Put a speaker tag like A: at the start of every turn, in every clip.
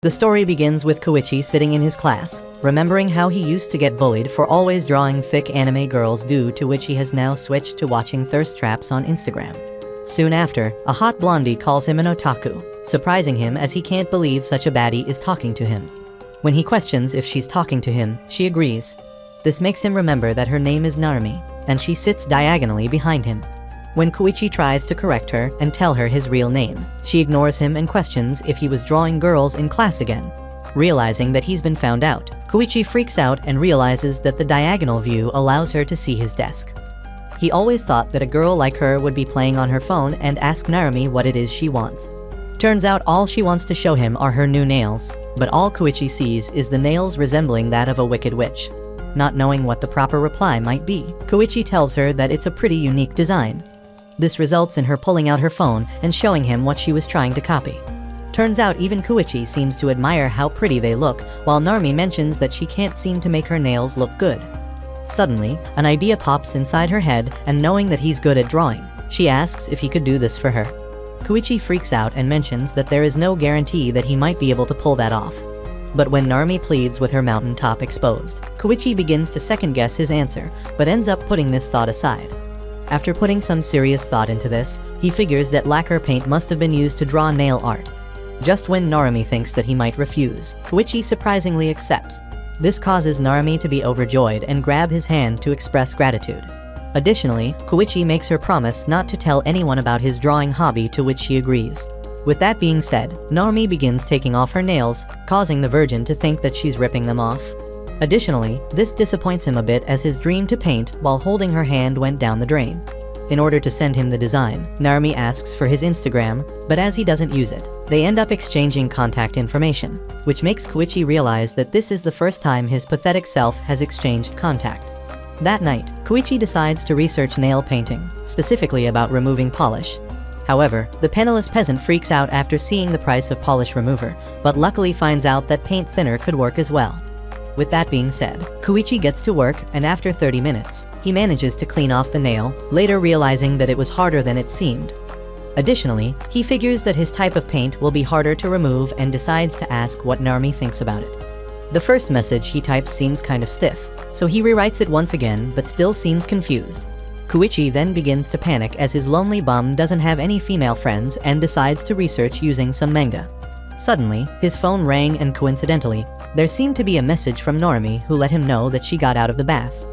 A: The story begins with Koichi sitting in his class, remembering how he used to get bullied for always drawing thick anime girls, due to which he has now switched to watching thirst traps on Instagram. Soon after, a hot blondie calls him an otaku, surprising him as he can't believe such a baddie is talking to him. When he questions if she's talking to him, she agrees. This makes him remember that her name is Narumi, and she sits diagonally behind him. When Koichi tries to correct her and tell her his real name, she ignores him and questions if he was drawing girls in class again. Realizing that he's been found out, Koichi freaks out and realizes that the diagonal view allows her to see his desk. He always thought that a girl like her would be playing on her phone and ask Narumi what it is she wants. Turns out all she wants to show him are her new nails, but all Koichi sees is the nails resembling that of a wicked witch. Not knowing what the proper reply might be, Koichi tells her that it's a pretty unique design. This results in her pulling out her phone and showing him what she was trying to copy. Turns out even Koichi seems to admire how pretty they look, while Narumi mentions that she can't seem to make her nails look good. Suddenly, an idea pops inside her head, and knowing that he's good at drawing, she asks if he could do this for her. Koichi freaks out and mentions that there is no guarantee that he might be able to pull that off. But when Narumi pleads with her mountaintop exposed, Koichi begins to second-guess his answer, but ends up putting this thought aside. After putting some serious thought into this, he figures that lacquer paint must have been used to draw nail art. Just when Narumi thinks that he might refuse, Koichi surprisingly accepts. This causes Narumi to be overjoyed and grab his hand to express gratitude. Additionally, Koichi makes her promise not to tell anyone about his drawing hobby, to which she agrees. With that being said, Narumi begins taking off her nails, causing the virgin to think that she's ripping them off. Additionally, this disappoints him a bit as his dream to paint while holding her hand went down the drain. In order to send him the design, Narumi asks for his Instagram, but as he doesn't use it, they end up exchanging contact information, which makes Koichi realize that this is the first time his pathetic self has exchanged contact. That night, Koichi decides to research nail painting, specifically about removing polish. However, the penniless peasant freaks out after seeing the price of polish remover, but luckily finds out that paint thinner could work as well. With that being said, Koichi gets to work, and after 30 minutes, he manages to clean off the nail, later realizing that it was harder than it seemed. Additionally, he figures that his type of paint will be harder to remove and decides to ask what Narumi thinks about it. The first message he types seems kind of stiff, so he rewrites it once again but still seems confused. Koichi then begins to panic as his lonely bum doesn't have any female friends and decides to research using some manga. Suddenly, his phone rang, and coincidentally, there seemed to be a message from Narumi who let him know that she got out of the bath.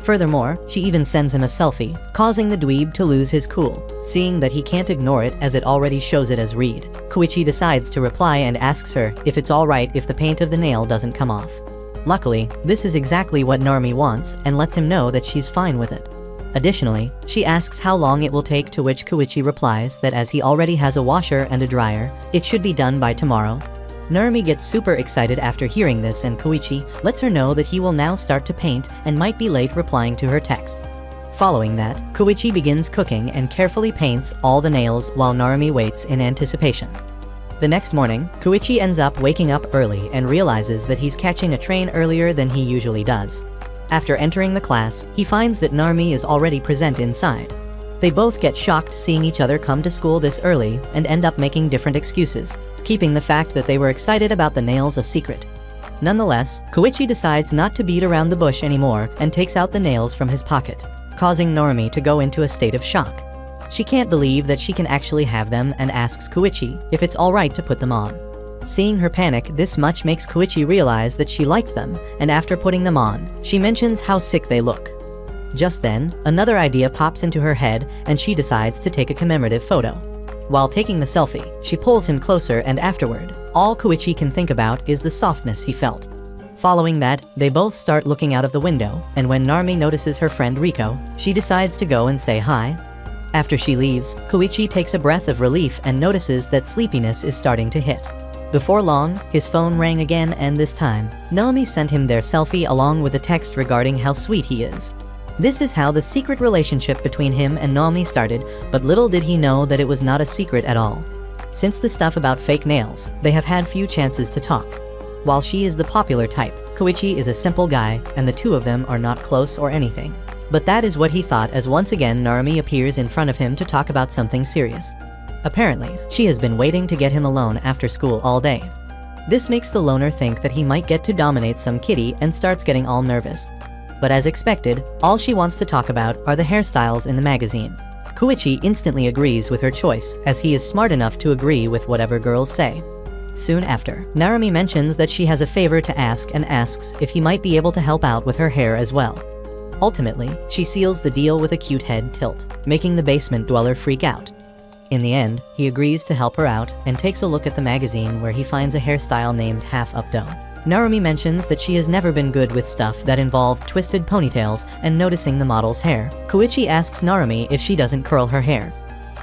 A: Furthermore, she even sends him a selfie, causing the dweeb to lose his cool. Seeing that he can't ignore it as it already shows it as read, Koichi decides to reply and asks her if it's alright if the paint of the nail doesn't come off. Luckily, this is exactly what Narumi wants and lets him know that she's fine with it. Additionally, she asks how long it will take, to which Koichi replies that as he already has a washer and a dryer, it should be done by tomorrow. Narumi gets super excited after hearing this, and Koichi lets her know that he will now start to paint and might be late replying to her texts. Following that, Koichi begins cooking and carefully paints all the nails while Narumi waits in anticipation. The next morning, Koichi ends up waking up early and realizes that he's catching a train earlier than he usually does. After entering the class, he finds that Narumi is already present inside. They both get shocked seeing each other come to school this early and end up making different excuses, keeping the fact that they were excited about the nails a secret. Nonetheless, Koichi decides not to beat around the bush anymore and takes out the nails from his pocket, causing Narumi to go into a state of shock. She can't believe that she can actually have them and asks Koichi if it's alright to put them on. Seeing her panic this much makes Koichi realize that she liked them, and after putting them on, she mentions how sick they look. Just then, another idea pops into her head and she decides to take a commemorative photo. While taking the selfie, she pulls him closer, and afterward, all Koichi can think about is the softness he felt. Following that, they both start looking out of the window, and when Narumi notices her friend Riko, she decides to go and say hi. After she leaves, Koichi takes a breath of relief and notices that sleepiness is starting to hit. Before long, his phone rang again, and this time, Narumi sent him their selfie along with a text regarding how sweet he is. This is how the secret relationship between him and Narumi started, but little did he know that it was not a secret at all. Since the stuff about fake nails, they have had few chances to talk. While she is the popular type, Koichi is a simple guy, and the two of them are not close or anything. But that is what he thought, as once again Narumi appears in front of him to talk about something serious. Apparently, she has been waiting to get him alone after school all day. This makes the loner think that he might get to dominate some kitty and starts getting all nervous. But as expected, all she wants to talk about are the hairstyles in the magazine. Koichi instantly agrees with her choice, as he is smart enough to agree with whatever girls say. Soon after, Narumi mentions that she has a favor to ask and asks if he might be able to help out with her hair as well. Ultimately, she seals the deal with a cute head tilt, making the basement dweller freak out. In the end, he agrees to help her out and takes a look at the magazine where he finds a hairstyle named Half Up Dough. Narumi mentions that she has never been good with stuff that involved twisted ponytails and noticing the model's hair. Koichi asks Narumi if she doesn't curl her hair.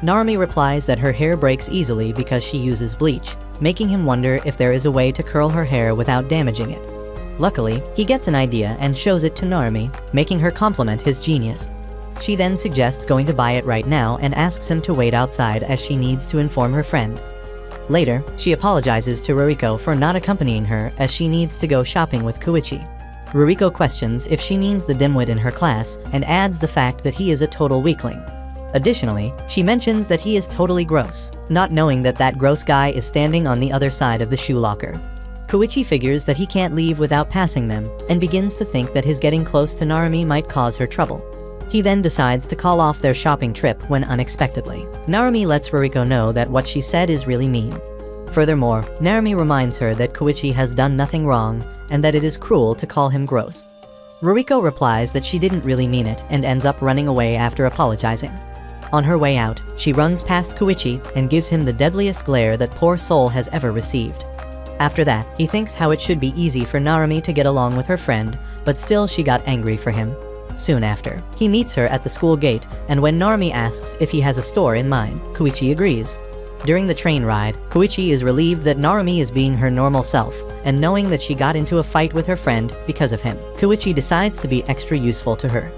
A: Narumi replies that her hair breaks easily because she uses bleach, making him wonder if there is a way to curl her hair without damaging it. Luckily, he gets an idea and shows it to Narumi, making her compliment his genius. She then suggests going to buy it right now and asks him to wait outside as she needs to inform her friend. Later, she apologizes to Ruriko for not accompanying her as she needs to go shopping with Koichi. Ruriko questions if she means the dimwit in her class and adds the fact that he is a total weakling. Additionally, she mentions that he is totally gross, not knowing that that gross guy is standing on the other side of the shoe locker. Koichi figures that he can't leave without passing them and begins to think that his getting close to Narumi might cause her trouble. He then decides to call off their shopping trip when unexpectedly, Narumi lets Ruriko know that what she said is really mean. Furthermore, Narumi reminds her that Koichi has done nothing wrong and that it is cruel to call him gross. Ruriko replies that she didn't really mean it and ends up running away after apologizing. On her way out, she runs past Koichi and gives him the deadliest glare that poor soul has ever received. After that, he thinks how it should be easy for Narumi to get along with her friend, but still she got angry for him. Soon after, he meets her at the school gate, and when Narumi asks if he has a store in mind, Koichi agrees. During the train ride, Koichi is relieved that Narumi is being her normal self, and knowing that she got into a fight with her friend because of him, Koichi decides to be extra useful to her.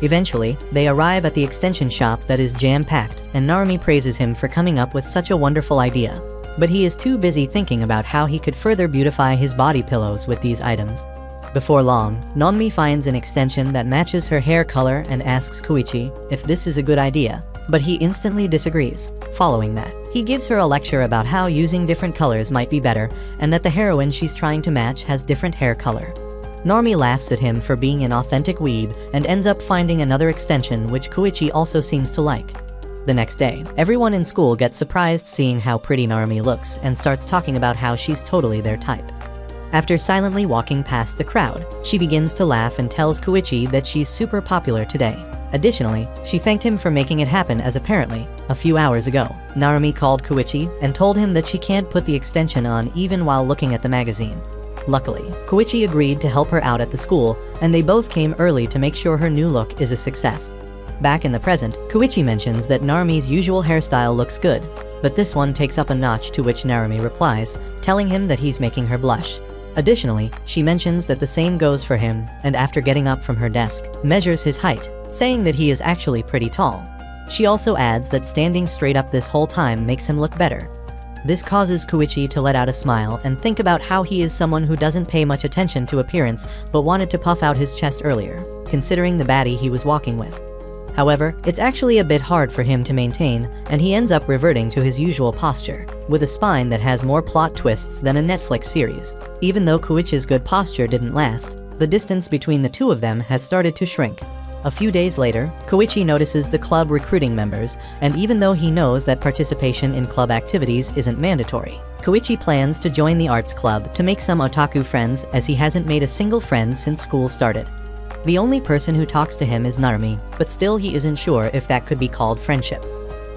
A: Eventually, they arrive at the extension shop that is jam-packed, and Narumi praises him for coming up with such a wonderful idea. But he is too busy thinking about how he could further beautify his body pillows with these items. Before long, Narumi finds an extension that matches her hair color and asks Koichi if this is a good idea, but he instantly disagrees. Following that, he gives her a lecture about how using different colors might be better and that the heroine she's trying to match has different hair color. Narumi laughs at him for being an authentic weeb and ends up finding another extension which Koichi also seems to like. The next day, everyone in school gets surprised seeing how pretty Narumi looks and starts talking about how she's totally their type. After silently walking past the crowd, she begins to laugh and tells Koichi that she's super popular today. Additionally, she thanked him for making it happen as apparently, a few hours ago, Narumi called Koichi and told him that she can't put the extension on even while looking at the magazine. Luckily, Koichi agreed to help her out at the school, and they both came early to make sure her new look is a success. Back in the present, Koichi mentions that Narumi's usual hairstyle looks good, but this one takes up a notch, to which Narumi replies, telling him that he's making her blush. Additionally, she mentions that the same goes for him, and after getting up from her desk, measures his height, saying that he is actually pretty tall. She also adds that standing straight up this whole time makes him look better. This causes Koichi to let out a smile and think about how he is someone who doesn't pay much attention to appearance but wanted to puff out his chest earlier, considering the baddie he was walking with. However, it's actually a bit hard for him to maintain, and he ends up reverting to his usual posture, with a spine that has more plot twists than a Netflix series. Even though Koichi's good posture didn't last, the distance between the two of them has started to shrink. A few days later, Koichi notices the club recruiting members, and even though he knows that participation in club activities isn't mandatory, Koichi plans to join the arts club to make some otaku friends, as he hasn't made a single friend since school started. The only person who talks to him is Narumi, but still he isn't sure if that could be called friendship.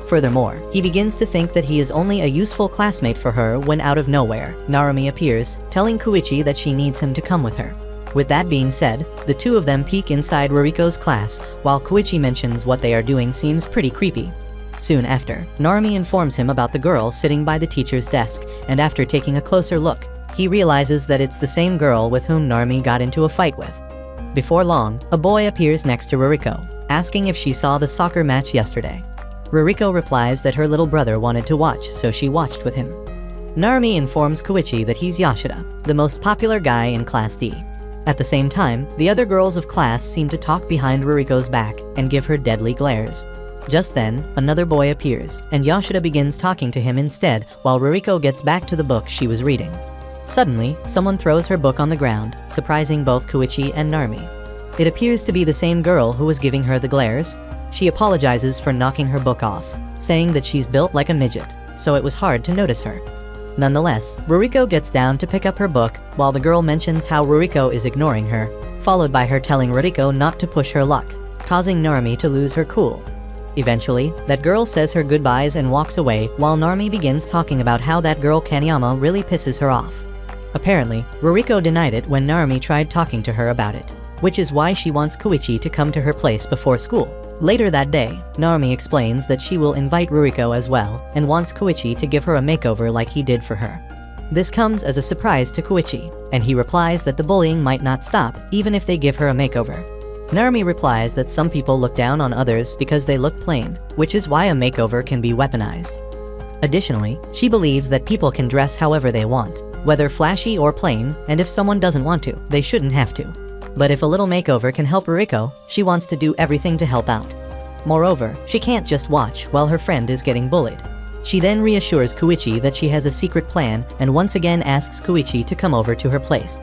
A: Furthermore, he begins to think that he is only a useful classmate for her when out of nowhere, Narumi appears, telling Koichi that she needs him to come with her. With that being said, the two of them peek inside Ruriko's class, while Koichi mentions what they are doing seems pretty creepy. Soon after, Narumi informs him about the girl sitting by the teacher's desk, and after taking a closer look, he realizes that it's the same girl with whom Narumi got into a fight with. Before long, a boy appears next to Ruriko, asking if she saw the soccer match yesterday. Ruriko replies that her little brother wanted to watch, so she watched with him. Narumi informs Koichi that he's Yashida, the most popular guy in Class D. At the same time, the other girls of class seem to talk behind Ruriko's back and give her deadly glares. Just then, another boy appears, and Yashida begins talking to him instead while Ruriko gets back to the book she was reading. Suddenly, someone throws her book on the ground, surprising both Koichi and Narumi. It appears to be the same girl who was giving her the glares. She apologizes for knocking her book off, saying that she's built like a midget, so it was hard to notice her. Nonetheless, Ruriko gets down to pick up her book, while the girl mentions how Ruriko is ignoring her, followed by her telling Ruriko not to push her luck, causing Narumi to lose her cool. Eventually, that girl says her goodbyes and walks away, while Narumi begins talking about how that girl Kaneyama really pisses her off. Apparently, Ruriko denied it when Narumi tried talking to her about it, which is why she wants Koichi to come to her place before school. Later that day, Narumi explains that she will invite Ruriko as well, and wants Koichi to give her a makeover like he did for her. This comes as a surprise to Koichi, and he replies that the bullying might not stop even if they give her a makeover. Narumi replies that some people look down on others because they look plain, which is why a makeover can be weaponized. Additionally, she believes that people can dress however they want, whether flashy or plain, and if someone doesn't want to, they shouldn't have to. But if a little makeover can help Ruriko, she wants to do everything to help out. Moreover, she can't just watch while her friend is getting bullied. She then reassures Koichi that she has a secret plan and once again asks Koichi to come over to her place.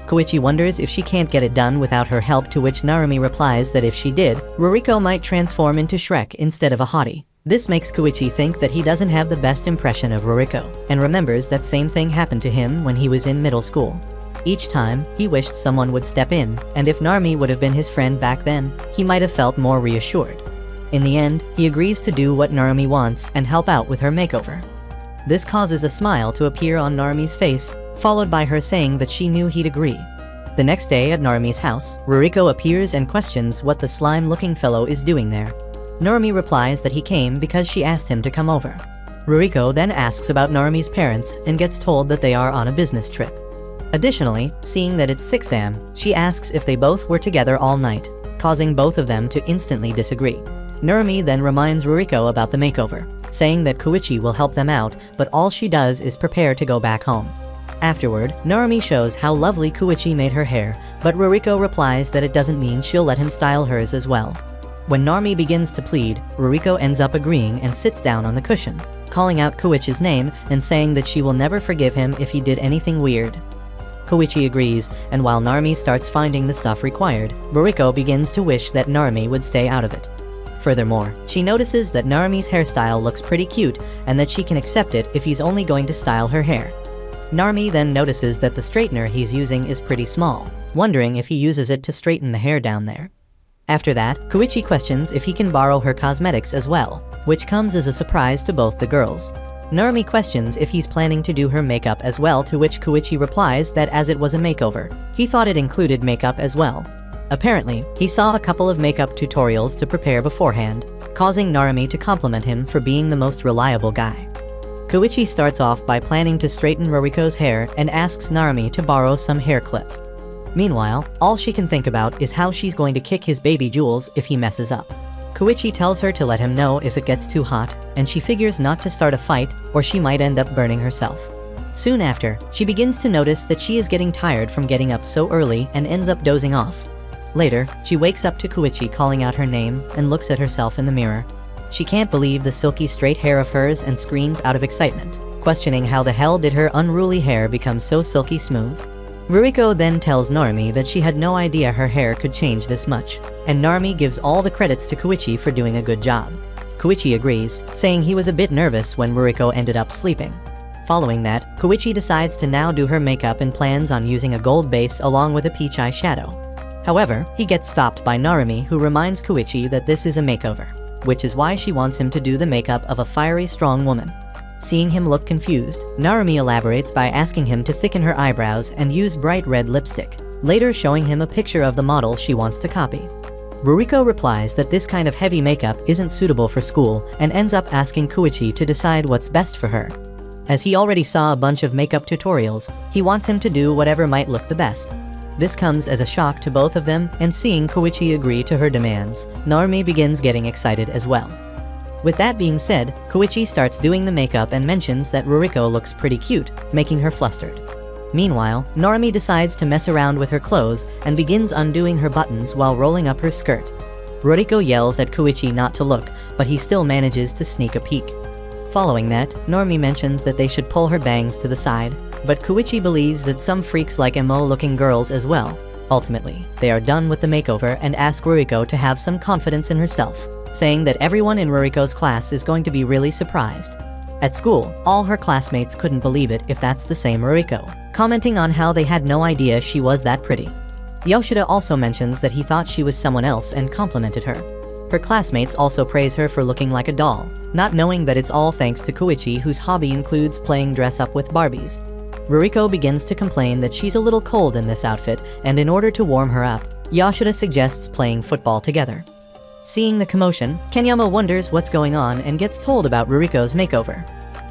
A: Koichi wonders if she can't get it done without her help, to which Narumi replies that if she did, Ruriko might transform into Shrek instead of a hottie. This makes Koichi think that he doesn't have the best impression of Ruriko, and remembers that same thing happened to him when he was in middle school. Each time, he wished someone would step in, and if Narumi would have been his friend back then, he might have felt more reassured. In the end, he agrees to do what Narumi wants and help out with her makeover. This causes a smile to appear on Narumi's face, followed by her saying that she knew he'd agree. The next day at Narumi's house, Ruriko appears and questions what the slime-looking fellow is doing there. Narumi replies that he came because she asked him to come over. Ruriko then asks about Narumi's parents and gets told that they are on a business trip. Additionally, seeing that it's 6 a.m., she asks if they both were together all night, causing both of them to instantly disagree. Narumi then reminds Ruriko about the makeover, saying that Koichi will help them out, but all she does is prepare to go back home. Afterward, Narumi shows how lovely Koichi made her hair, but Ruriko replies that it doesn't mean she'll let him style hers as well. When Narumi begins to plead, Ruriko ends up agreeing and sits down on the cushion, calling out Koichi's name and saying that she will never forgive him if he did anything weird. Koichi agrees, and while Narumi starts finding the stuff required, Ruriko begins to wish that Narumi would stay out of it. Furthermore, she notices that Narumi's hairstyle looks pretty cute and that she can accept it if he's only going to style her hair. Narumi then notices that the straightener he's using is pretty small, wondering if he uses it to straighten the hair down there. After that, Koichi questions if he can borrow her cosmetics as well, which comes as a surprise to both the girls. Narumi questions if he's planning to do her makeup as well, to which Koichi replies that as it was a makeover, he thought it included makeup as well. Apparently, he saw a couple of makeup tutorials to prepare beforehand, causing Narumi to compliment him for being the most reliable guy. Koichi starts off by planning to straighten Ruriko's hair and asks Narumi to borrow some hair clips. Meanwhile, all she can think about is how she's going to kick his baby jewels if he messes up. Koichi tells her to let him know if it gets too hot, and she figures not to start a fight or she might end up burning herself. Soon after, she begins to notice that she is getting tired from getting up so early and ends up dozing off. Later, she wakes up to Koichi calling out her name and looks at herself in the mirror. She can't believe the silky straight hair of hers and screams out of excitement, questioning how the hell did her unruly hair become so silky smooth. Ruriko then tells Narumi that she had no idea her hair could change this much, and Narumi gives all the credits to Koichi for doing a good job. Koichi agrees, saying he was a bit nervous when Ruriko ended up sleeping. Following that, Koichi decides to now do her makeup and plans on using a gold base along with a peach eyeshadow. However, he gets stopped by Narumi, who reminds Koichi that this is a makeover, which is why she wants him to do the makeup of a fiery, strong woman. Seeing him look confused, Narumi elaborates by asking him to thicken her eyebrows and use bright red lipstick, later showing him a picture of the model she wants to copy. Ruriko replies that this kind of heavy makeup isn't suitable for school and ends up asking Koichi to decide what's best for her. As he already saw a bunch of makeup tutorials, he wants him to do whatever might look the best. This comes as a shock to both of them, and seeing Koichi agree to her demands, Narumi begins getting excited as well. With that being said, Koichi starts doing the makeup and mentions that Ruriko looks pretty cute, making her flustered. Meanwhile, Narumi decides to mess around with her clothes and begins undoing her buttons while rolling up her skirt. Ruriko yells at Koichi not to look, but he still manages to sneak a peek. Following that, Narumi mentions that they should pull her bangs to the side, But Koichi believes that some freaks like emo-looking girls as well. Ultimately, they are done with the makeover and ask Ruriko to have some confidence in herself, saying that everyone in Ruriko's class is going to be really surprised. At school, all her classmates couldn't believe it if that's the same Ruriko, commenting on how they had no idea she was that pretty. Yoshida also mentions that he thought she was someone else and complimented her. Her classmates also praise her for looking like a doll, not knowing that it's all thanks to Koichi, whose hobby includes playing dress-up with Barbies. Ruriko begins to complain that she's a little cold in this outfit, and in order to warm her up, Yoshida suggests playing football together. Seeing the commotion, Kenyama wonders what's going on and gets told about Ruriko's makeover.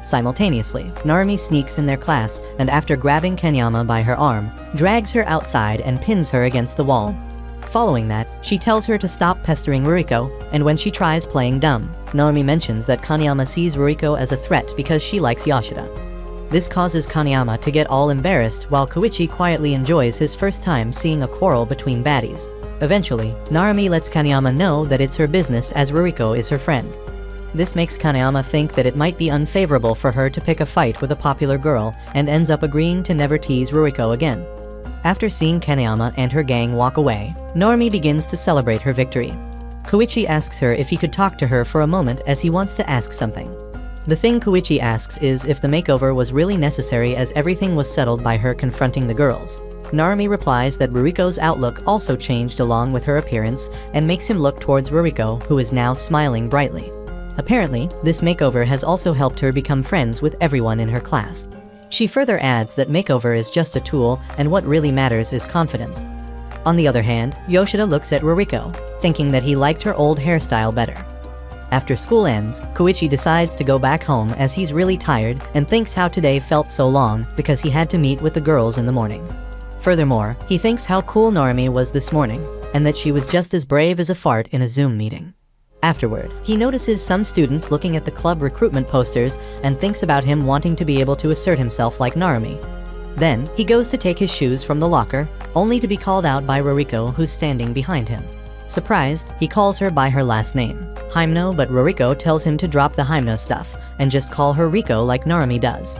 A: Simultaneously, Narumi sneaks in their class and after grabbing Kenyama by her arm, drags her outside and pins her against the wall. Following that, she tells her to stop pestering Ruriko, and when she tries playing dumb, Narumi mentions that Kenyama sees Ruriko as a threat because she likes Yoshida. This causes Kenyama to get all embarrassed while Koichi quietly enjoys his first time seeing a quarrel between baddies. Eventually, Narumi lets Kenyama know that it's her business as Ruriko is her friend. This makes Kenyama think that it might be unfavorable for her to pick a fight with a popular girl and ends up agreeing to never tease Ruriko again. After seeing Kenyama and her gang walk away, Narumi begins to celebrate her victory. Koichi asks her if he could talk to her for a moment as he wants to ask something. The thing Koichi asks is if the makeover was really necessary as everything was settled by her confronting the girls. Narumi replies that Ruriko's outlook also changed along with her appearance and makes him look towards Ruriko, who is now smiling brightly. Apparently, this makeover has also helped her become friends with everyone in her class. She further adds that makeover is just a tool and what really matters is confidence. On the other hand, Yoshida looks at Ruriko, thinking that he liked her old hairstyle better. After school ends, Koichi decides to go back home as he's really tired and thinks how today felt so long because he had to meet with the girls in the morning. Furthermore, he thinks how cool Narumi was this morning, and that she was just as brave as a fart in a Zoom meeting. Afterward, he notices some students looking at the club recruitment posters and thinks about him wanting to be able to assert himself like Narumi. Then, he goes to take his shoes from the locker, only to be called out by Ruriko, who's standing behind him. Surprised, he calls her by her last name, Himno, but Ruriko tells him to drop the Himno stuff and just call her Riko like Narumi does.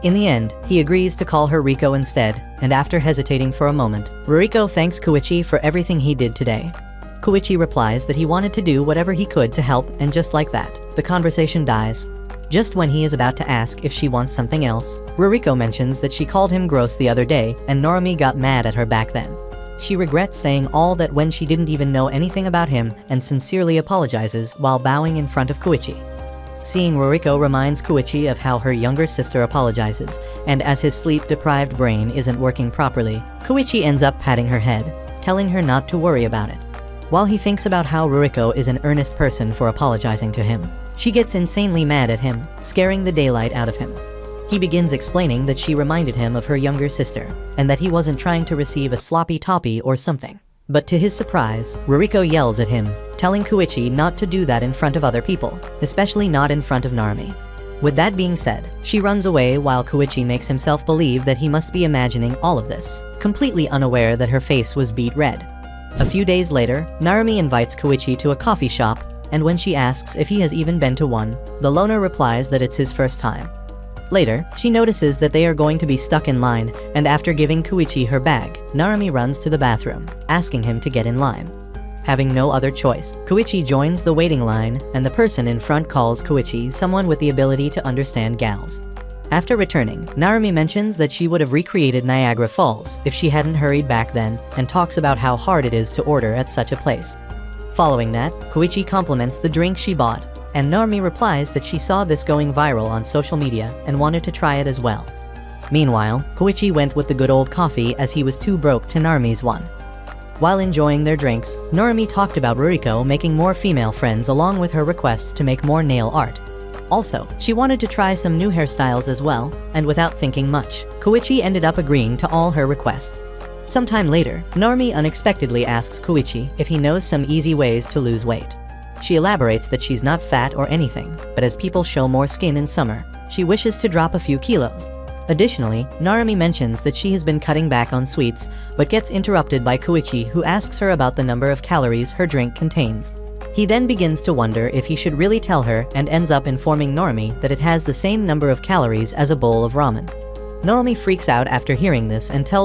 A: In the end, he agrees to call her Riko instead, and after hesitating for a moment, Ruriko thanks Koichi for everything he did today. Koichi replies that he wanted to do whatever he could to help, and just like that, the conversation dies. Just when he is about to ask if she wants something else, Ruriko mentions that she called him gross the other day and Narumi got mad at her back then. She regrets saying all that when she didn't even know anything about him and sincerely apologizes while bowing in front of Koichi. Seeing Ruriko reminds Koichi of how her younger sister apologizes, and as his sleep-deprived brain isn't working properly, Koichi ends up patting her head, telling her not to worry about it. While he thinks about how Ruriko is an earnest person for apologizing to him, she gets insanely mad at him, scaring the daylight out of him. He begins explaining that she reminded him of her younger sister, and that he wasn't trying to receive a sloppy toppy or something. But to his surprise, Ruriko yells at him, telling Koichi not to do that in front of other people, especially not in front of Narumi. With that being said, she runs away while Koichi makes himself believe that he must be imagining all of this, completely unaware that her face was beet red. A few days later, Narumi invites Koichi to a coffee shop, and when she asks if he has even been to one, the loner replies that it's his first time. Later, she notices that they are going to be stuck in line, and after giving Koichi her bag, Narumi runs to the bathroom, asking him to get in line. Having no other choice, Koichi joins the waiting line, and the person in front calls Koichi someone with the ability to understand gals. After returning, Narumi mentions that she would have recreated Niagara Falls if she hadn't hurried back then, and talks about how hard it is to order at such a place. Following that, Koichi compliments the drink she bought, and Narumi replies that she saw this going viral on social media and wanted to try it as well. Meanwhile, Koichi went with the good old coffee as he was too broke to Narumi's one. While enjoying their drinks, Narumi talked about Ruriko making more female friends along with her request to make more nail art. Also, she wanted to try some new hairstyles as well, and without thinking much, Koichi ended up agreeing to all her requests. Sometime later, Narumi unexpectedly asks Koichi if he knows some easy ways to lose weight. She elaborates that she's not fat or anything, but as people show more skin in summer, she wishes to drop a few kilos. Additionally, Narumi mentions that she has been cutting back on sweets, but gets interrupted by Koichi, who asks her about the number of calories her drink contains. He then begins to wonder if he should really tell her and ends up informing Narumi that it has the same number of calories as a bowl of ramen. Naomi freaks out after hearing this and tells